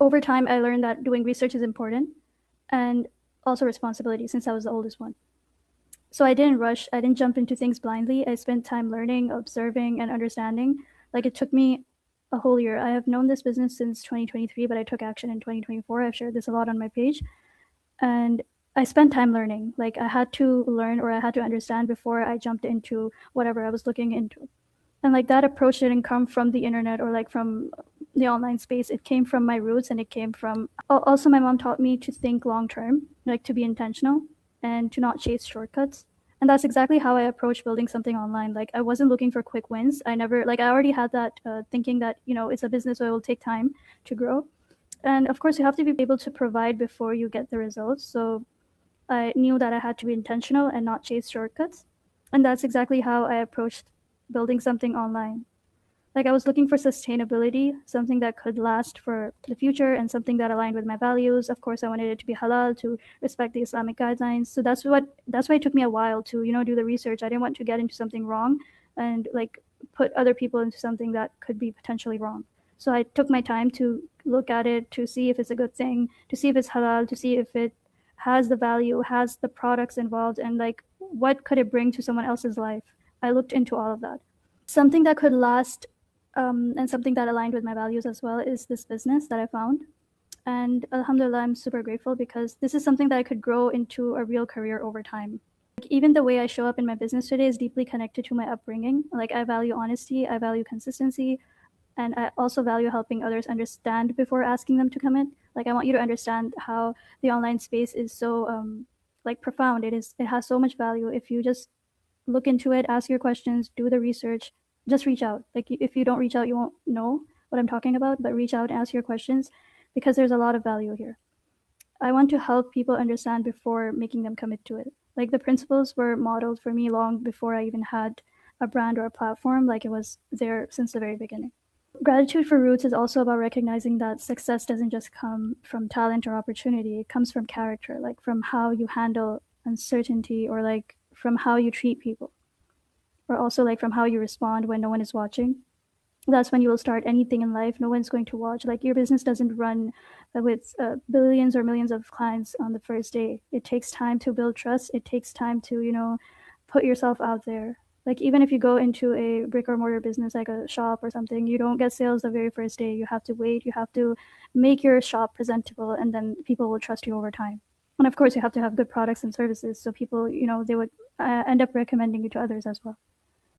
over time, I learned that doing research is important and also responsibility since I was the oldest one. So I didn't rush. I didn't jump into things blindly. I spent time learning, observing, and understanding. Like it took me a whole year. I have known this business since 2023, but I took action in 2024. I've shared this a lot on my page. And I spent time learning. Like I had to learn or I had to understand before I jumped into whatever I was looking into. And like that approach didn't come from the internet or like from the online space. It came from my roots and it came from also my mom taught me to think long term, like to be intentional and to not chase shortcuts. And that's exactly how I approach building something online. Like I wasn't looking for quick wins. I never like I already had that thinking that it's a business, so it will take time to grow. And of course, you have to be able to provide before you get the results. So I knew that I had to be intentional and not chase shortcuts. And that's exactly how I approached building something online. Like I was looking for sustainability, something that could last for the future and something that aligned with my values. Of course, I wanted it to be halal, to respect the Islamic guidelines. So that's why it took me a while to, do the research. I didn't want to get into something wrong and like put other people into something that could be potentially wrong. So I took my time to look at it, to see if it's a good thing, to see if it's halal, to see if it has the value, has the products involved, and like what could it bring to someone else's life. I looked into all of that. Something that could last and something that aligned with my values as well is this business that I found. And alhamdulillah, I'm super grateful because this is something that I could grow into a real career over time. Like, even the way I show up in my business today is deeply connected to my upbringing. Like I value honesty, I value consistency, and I also value helping others understand before asking them to commit. Like I want you to understand how the online space is so like profound. It has so much value if you just look into it, ask your questions, do the research, just reach out. Like if you don't reach out, you won't know what I'm talking about, but reach out and ask your questions because there's a lot of value here. I want to help people understand before making them commit to it. Like the principles were modeled for me long before I even had a brand or a platform. Like it was there since the very beginning. Gratitude for Roots is also about recognizing that success doesn't just come from talent or opportunity. It comes from character, like from how you handle uncertainty or like from how you treat people, or also like from how you respond when no one is watching. That's when you will start anything in life. No one's going to watch. Like your business doesn't run with billions or millions of clients on the first day. It takes time to build trust. It takes time to, put yourself out there. Like even if you go into a brick or mortar business like a shop or something, you don't get sales the very first day. You have to wait. You have to make your shop presentable, and then people will trust you over time. And of course, you have to have good products and services so people, they would end up recommending you to others as well.